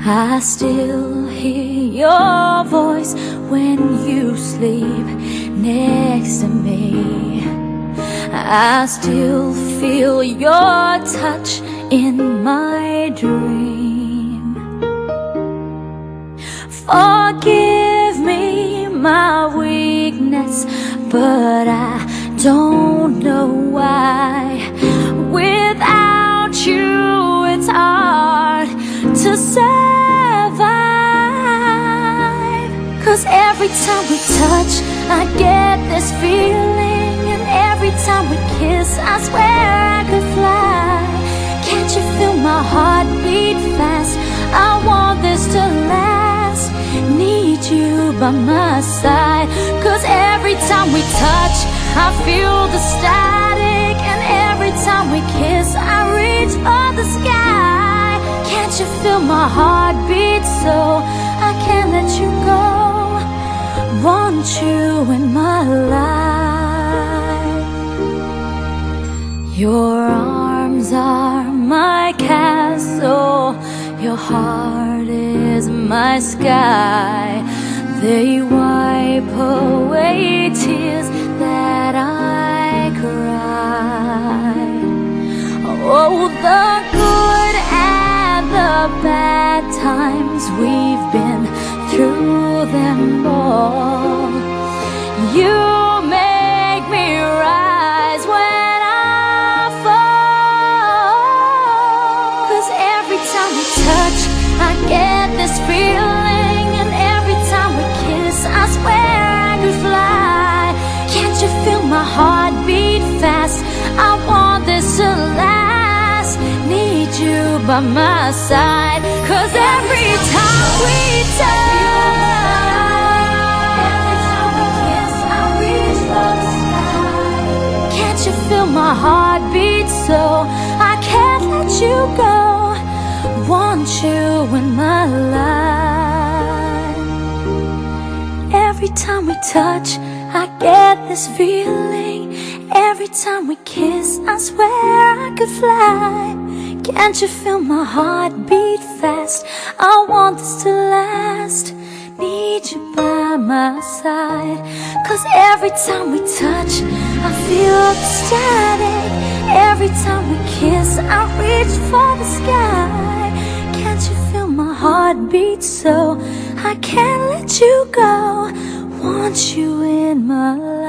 I still hear your voice when you sleep next to me. I still feel your touch in my dream. Forgive me my weakness, but I don't know why. Without you it's hard to survive. 'Cause every time we touch, I get this feeling, and every time we kiss, I swear I could fly. Can't you feel my heart beat fast? I want this to last. Need you by my side. 'Cause every time we touch, I feel the static, and every time we kiss, I reach for the sky. Can't you feel my heart beat so I can't let you go? Want you in my life. Your arms are my castle, your heart is my sky. They wipe away tears that I cried. Oh, the good and the bad times, we've been through them all. You make me rise when I fall. 'Cause every time we touch, I get this feeling, and every time we kiss, I swear I could fly. Can't you feel my heart beat fast? I want this to last. Need you by my side. 'Cause every time we touch, every time we kiss, I reach for the sky. Can't you feel my heart beat so I can't let you go? Want you in my life. Every time we touch, I get this feeling. Every time we kiss, I swear I could fly. Can't you feel my heart beat fast? I want this to last. Need you by my side. 'Cause every time we touch, I feel the static. Every time we kiss, I reach for the sky. Can't you feel my heart beat so I can't let you go? Want you in my life.